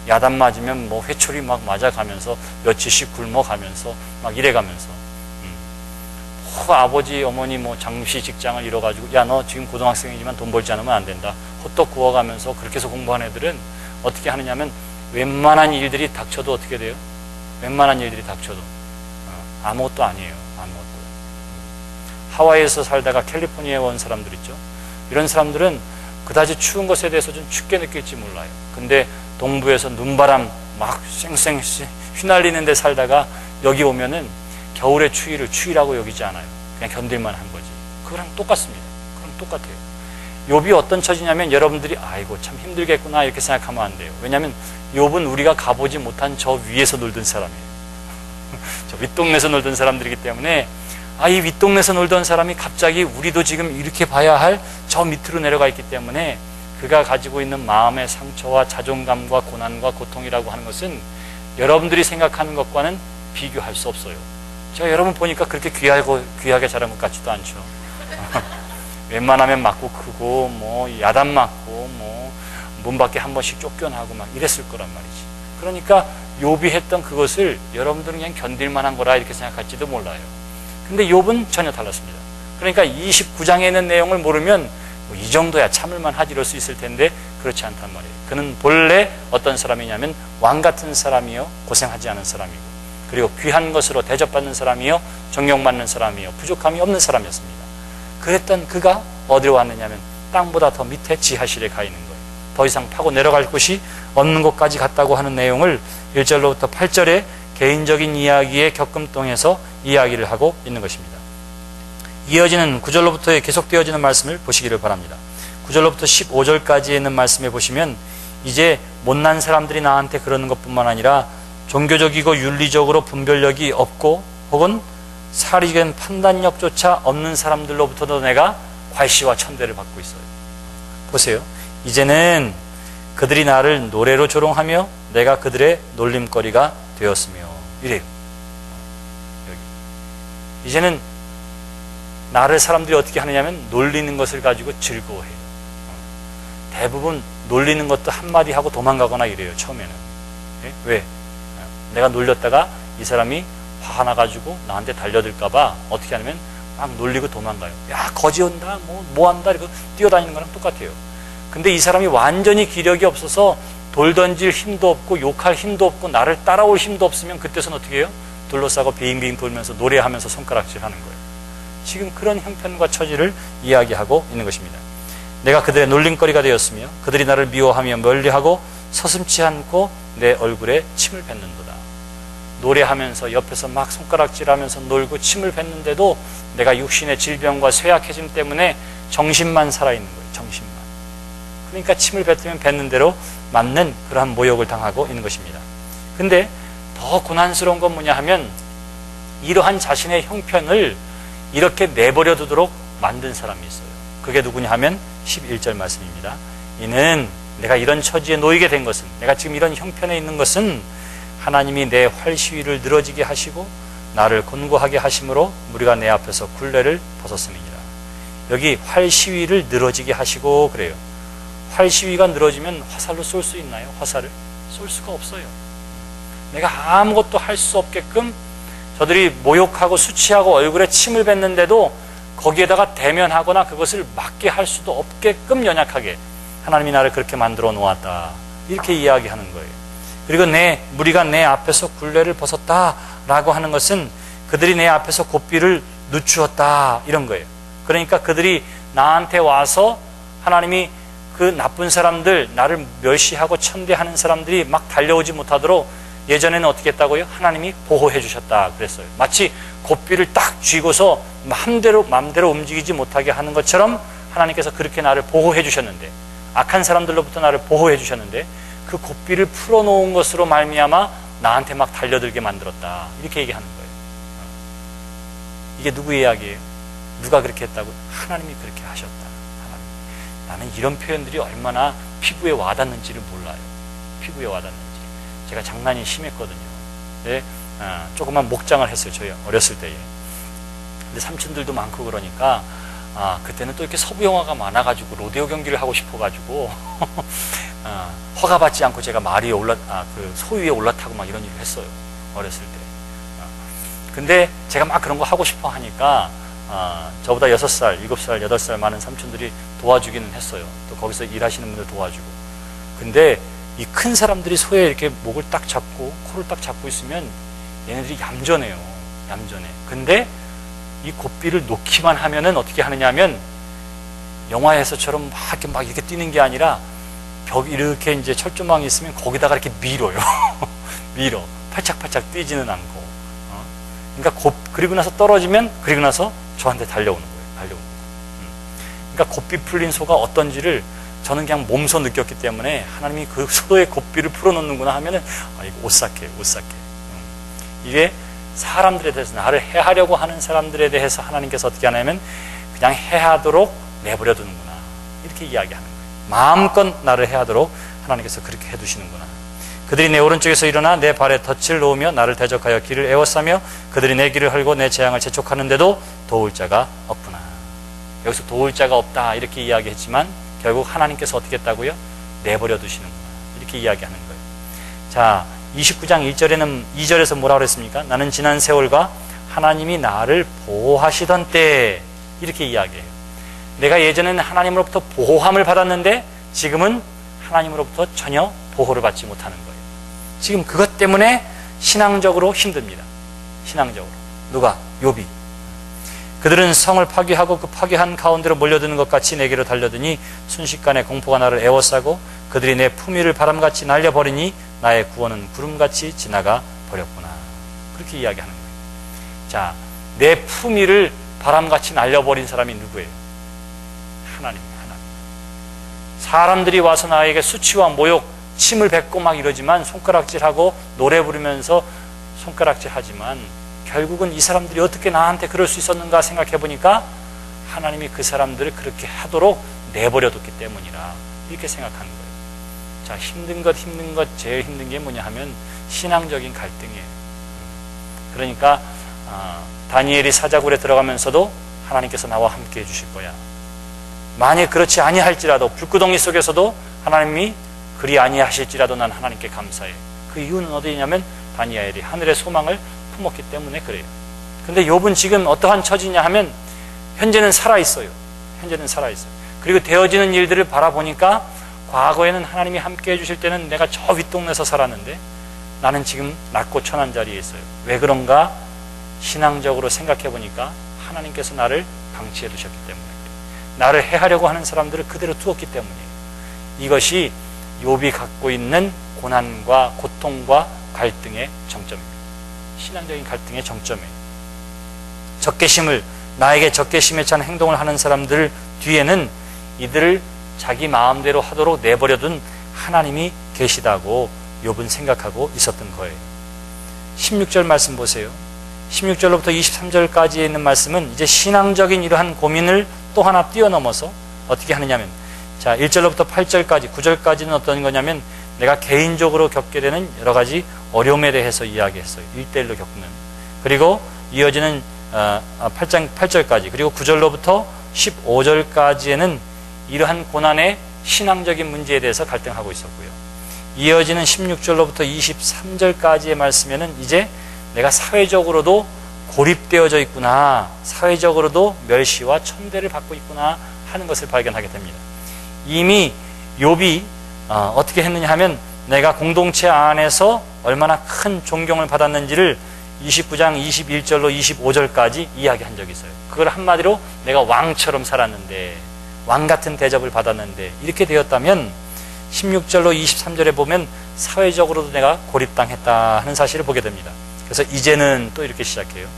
야단 맞으면 뭐 회초리 막 맞아가면서 며칠씩 굶어가면서 막 이래가면서 아버지 어머니 뭐 잠시 직장을 잃어가지고 야 너 지금 고등학생이지만 돈 벌지 않으면 안 된다 호떡 구워가면서 그렇게 해서 공부한 애들은 어떻게 하느냐면 웬만한 일들이 닥쳐도 어떻게 돼요? 웬만한 일들이 닥쳐도 아무것도 아니에요. 아무것도. 하와이에서 살다가 캘리포니아에 온 사람들 있죠. 이런 사람들은 그다지 추운 것에 대해서 좀 춥게 느낄지 몰라요. 근데 동부에서 눈바람 막 쌩쌩 휘날리는 데 살다가 여기 오면은 겨울의 추위를 추위라고 여기지 않아요. 그냥 견딜만 한 거지. 그거랑 똑같습니다. 그럼 똑같아요. 욥이 어떤 처지냐면 여러분들이 아이고 참 힘들겠구나 이렇게 생각하면 안 돼요. 왜냐하면 욥은 우리가 가보지 못한 저 위에서 놀던 사람이에요. 저 윗동네에서 놀던 사람들이기 때문에 이 윗동네에서 놀던 사람이 갑자기 우리도 지금 이렇게 봐야 할 저 밑으로 내려가 있기 때문에 그가 가지고 있는 마음의 상처와 자존감과 고난과 고통이라고 하는 것은 여러분들이 생각하는 것과는 비교할 수 없어요. 제가 여러분 보니까 그렇게 귀하게 자란 것 같지도 않죠. 웬만하면 맞고 크고 뭐 야단 맞고 뭐 문 밖에 한 번씩 쫓겨나고 막 이랬을 거란 말이지. 그러니까 욥이 했던 그것을 여러분들은 그냥 견딜만한 거라 이렇게 생각할지도 몰라요. 근데 욥은 전혀 달랐습니다. 그러니까 29장에 있는 내용을 모르면 뭐 이 정도야 참을만 하지 이럴 수 있을 텐데 그렇지 않단 말이에요. 그는 본래 어떤 사람이냐면 왕 같은 사람이요 고생하지 않은 사람이고 그리고 귀한 것으로 대접받는 사람이요 존경받는 사람이요 부족함이 없는 사람이었습니다. 그랬던 그가 어디로 왔느냐면 땅보다 더 밑에 지하실에 가 있는 거예요. 더 이상 파고 내려갈 곳이 없는 곳까지 갔다고 하는 내용을 1절로부터 8절에 개인적인 이야기의 겪음동에서 이야기를 하고 있는 것입니다. 이어지는 9절로부터의 계속되어지는 말씀을 보시기를 바랍니다. 9절로부터 15절까지에 있는 말씀에 보시면 이제 못난 사람들이 나한테 그러는 것뿐만 아니라 종교적이고 윤리적으로 분별력이 없고 혹은 사리적인 판단력조차 없는 사람들로부터도 내가 괄시와 천대를 받고 있어요. 보세요. 이제는 그들이 나를 노래로 조롱하며 내가 그들의 놀림거리가 되었으며 이래요. 여기. 이제는 나를 사람들이 어떻게 하느냐면 놀리는 것을 가지고 즐거워해요. 대부분 놀리는 것도 한마디 하고 도망가거나 이래요. 처음에는. 왜? 내가 놀렸다가 이 사람이 화가 나가지고 나한테 달려들까봐 어떻게 하냐면 막 놀리고 도망가요. 야 거지 온다 뭐 한다 이러고 뛰어다니는 거랑 똑같아요. 근데 이 사람이 완전히 기력이 없어서 돌 던질 힘도 없고 욕할 힘도 없고 나를 따라올 힘도 없으면 그때서는 어떻게 해요? 둘러싸고 빙빙 돌면서 노래하면서 손가락질 하는 거예요. 지금 그런 형편과 처지를 이야기하고 있는 것입니다. 내가 그들의 놀림거리가 되었으며 그들이 나를 미워하며 멀리하고 서슴지 않고 내 얼굴에 침을 뱉는도다. 노래하면서 옆에서 막 손가락질하면서 놀고 침을 뱉는데도 내가 육신의 질병과 쇠약해짐 때문에 정신만 살아있는 거예요. 정신만. 그러니까 침을 뱉으면 뱉는 대로 맞는 그러한 모욕을 당하고 있는 것입니다. 근데 더 고난스러운 건 뭐냐 하면 이러한 자신의 형편을 이렇게 내버려 두도록 만든 사람이 있어요. 그게 누구냐 하면 11절 말씀입니다. 이는 내가 이런 처지에 놓이게 된 것은 내가 지금 이런 형편에 있는 것은 하나님이 내 활시위를 늘어지게 하시고 나를 곤고하게 하심으로 우리가 내 앞에서 굴레를 벗었음이니라. 여기 활시위를 늘어지게 하시고 그래요. 활시위가 늘어지면 화살로 쏠 수 있나요? 화살을? 쏠 수가 없어요. 내가 아무것도 할 수 없게끔 저들이 모욕하고 수치하고 얼굴에 침을 뱉는데도 거기에다가 대면하거나 그것을 막게 할 수도 없게끔 연약하게 하나님이 나를 그렇게 만들어 놓았다. 이렇게 이야기하는 거예요. 그리고 무리가 내 앞에서 굴레를 벗었다라고 하는 것은 그들이 내 앞에서 고삐를 늦추었다 이런 거예요. 그러니까 그들이 나한테 와서 하나님이 그 나쁜 사람들, 나를 멸시하고 천대하는 사람들이 막 달려오지 못하도록 예전에는 어떻게 했다고요? 하나님이 보호해 주셨다 그랬어요. 마치 고삐를 딱 쥐고서 마음대로 움직이지 못하게 하는 것처럼 하나님께서 그렇게 나를 보호해 주셨는데, 악한 사람들로부터 나를 보호해 주셨는데 그 고삐를 풀어놓은 것으로 말미암아 나한테 막 달려들게 만들었다. 이렇게 얘기하는 거예요. 이게 누구의 이야기예요? 누가 그렇게 했다고? 하나님이 그렇게 하셨다. 하나님. 나는 이런 표현들이 얼마나 피부에 와닿는지를 몰라요. 피부에 와닿는지. 제가 장난이 심했거든요. 네? 조그만 목장을 했어요. 저희 어렸을 때에. 근데 삼촌들도 많고 그러니까 그때는 또 이렇게 서부 영화가 많아가지고 로데오 경기를 하고 싶어가지고 허가받지 않고 제가 그 소 위에 올라타고 막 이런 일을 했어요. 어렸을 때. 근데 제가 막 그런 거 하고 싶어 하니까 저보다 6살, 7살, 8살 많은 삼촌들이 도와주기는 했어요. 또 거기서 일하시는 분들 도와주고. 근데 이 큰 사람들이 소에 이렇게 목을 딱 잡고 코를 딱 잡고 있으면 얘네들이 얌전해요. 얌전해. 근데 이 고삐를 놓기만 하면은 어떻게 하느냐 하면 영화에서처럼 막 이렇게 뛰는 게 아니라 벽 이렇게 이제 철조망이 있으면 거기다가 이렇게 밀어요. 밀어. 팔짝팔짝 뛰지는 않고. 그러니까 그리고 나서 떨어지면 그리고 나서 저한테 달려오는 거예요. 달려오는 거. 그러니까 고삐 풀린 소가 어떤지를 저는 그냥 몸소 느꼈기 때문에 하나님이 그 소의 고삐를 풀어놓는구나 하면은 이거 오싹해. 이게 사람들에 대해서 나를 해하려고 하는 사람들에 대해서 하나님께서 어떻게 하냐면 그냥 해하도록 내버려 두는구나. 이렇게 이야기하는 거예요. 마음껏 나를 해하도록 하나님께서 그렇게 해두시는구나. 그들이 내 오른쪽에서 일어나 내 발에 덫을 놓으며 나를 대적하여 길을 에워싸며 그들이 내 길을 헐고 내 재앙을 재촉하는데도 도울 자가 없구나. 여기서 도울 자가 없다 이렇게 이야기했지만 결국 하나님께서 어떻게 했다고요? 내버려 두시는구나. 이렇게 이야기하는 거예요. 자, 29장 1절에는 2절에서 뭐라고 그랬습니까? 나는 지난 세월과 하나님이 나를 보호하시던 때 이렇게 이야기해요. 내가 예전에는 하나님으로부터 보호함을 받았는데 지금은 하나님으로부터 전혀 보호를 받지 못하는 거예요. 지금 그것 때문에 신앙적으로 힘듭니다. 신앙적으로. 누가? 욥이. 그들은 성을 파괴하고 그 파괴한 가운데로 몰려드는 것 같이 내게로 달려드니 순식간에 공포가 나를 에워싸고 그들이 내 품위를 바람같이 날려버리니 나의 구원은 구름같이 지나가 버렸구나. 그렇게 이야기하는 거예요. 자, 내 품위를 바람같이 날려버린 사람이 누구예요? 하나님입니다. 하나님. 사람들이 와서 나에게 수치와 모욕, 침을 뱉고 막 이러지만 손가락질하고 노래 부르면서 손가락질하지만 결국은 이 사람들이 어떻게 나한테 그럴 수 있었는가 생각해 보니까 하나님이 그 사람들을 그렇게 하도록 내버려뒀기 때문이라 이렇게 생각하는 거예요. 자, 힘든 것 제일 힘든 게 뭐냐 하면 신앙적인 갈등이에요. 그러니까 다니엘이 사자굴에 들어가면서도 하나님께서 나와 함께 해주실 거야. 만약 그렇지 아니할지라도 불구덩이 속에서도 하나님이 그리 아니하실지라도 난 하나님께 감사해. 그 이유는 어디냐면 다니엘이 하늘의 소망을 품었기 때문에 그래요. 근데 욥은 지금 어떠한 처지냐 하면 현재는 살아있어요. 현재는 살아있어요. 그리고 되어지는 일들을 바라보니까 과거에는 하나님이 함께 해주실 때는 내가 저 윗동네에서 살았는데 나는 지금 낮고 천한 자리에 있어요. 왜 그런가? 신앙적으로 생각해 보니까 하나님께서 나를 방치해 두셨기 때문에 그래요. 나를 해하려고 하는 사람들을 그대로 두었기 때문이에요. 이것이 욥이 갖고 있는 고난과 고통과 갈등의 정점입니다. 신앙적인 갈등의 정점이에요. 나에게 적개심에 찬 행동을 하는 사람들 뒤에는 이들을 자기 마음대로 하도록 내버려둔 하나님이 계시다고 욥은 생각하고 있었던 거예요. 16절 말씀 보세요. 16절로부터 23절까지에 있는 말씀은 이제 신앙적인 이러한 고민을 또 하나 뛰어넘어서 어떻게 하느냐면, 자, 1절로부터 8절까지, 9절까지는 어떤 거냐면 내가 개인적으로 겪게 되는 여러 가지 어려움에 대해서 이야기했어요. 1대1로 겪는. 그리고 이어지는 8절까지, 그리고 9절로부터 15절까지에는 이러한 고난의 신앙적인 문제에 대해서 갈등하고 있었고요. 이어지는 16절로부터 23절까지의 말씀에는 이제 내가 사회적으로도 고립되어져 있구나, 사회적으로도 멸시와 천대를 받고 있구나 하는 것을 발견하게 됩니다. 이미 욥이 어떻게 했느냐 하면 내가 공동체 안에서 얼마나 큰 존경을 받았는지를 29장 21절로 25절까지 이야기한 적이 있어요. 그걸 한마디로 내가 왕처럼 살았는데, 왕 같은 대접을 받았는데 이렇게 되었다면 16절로 23절에 보면 사회적으로도 내가 고립당했다 하는 사실을 보게 됩니다. 그래서 이제는 또 이렇게 시작해요.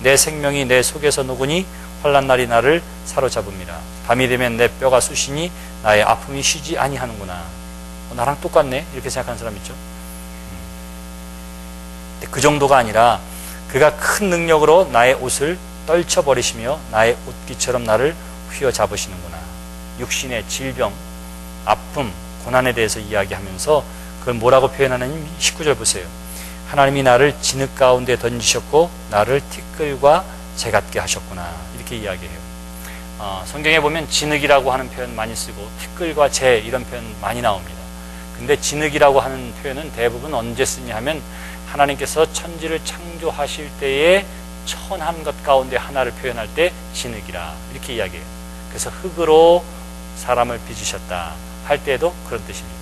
내 생명이 내 속에서 녹으니 환난날이 나를 사로잡음이라. 밤이 되면 내 뼈가 쑤시니 나의 아픔이 쉬지 아니하는구나. 나랑 똑같네 이렇게 생각하는 사람 있죠. 그 정도가 아니라 그가 큰 능력으로 나의 옷을 떨쳐버리시며 나의 옷깃처럼 나를 휘어잡으시는구나. 육신의 질병, 아픔, 고난에 대해서 이야기하면서 그걸 뭐라고 표현하느냐. 19절 보세요. 하나님이 나를 진흙 가운데 던지셨고 나를 티끌과 재 같게 하셨구나. 이렇게 이야기해요. 성경에 보면 진흙이라고 하는 표현 많이 쓰고 티끌과 재 이런 표현 많이 나옵니다. 근데 진흙이라고 하는 표현은 대부분 언제 쓰냐 하면 하나님께서 천지를 창조하실 때에 천한 것 가운데 하나를 표현할 때 진흙이라 이렇게 이야기해요. 그래서 흙으로 사람을 빚으셨다 할 때에도 그런 뜻입니다.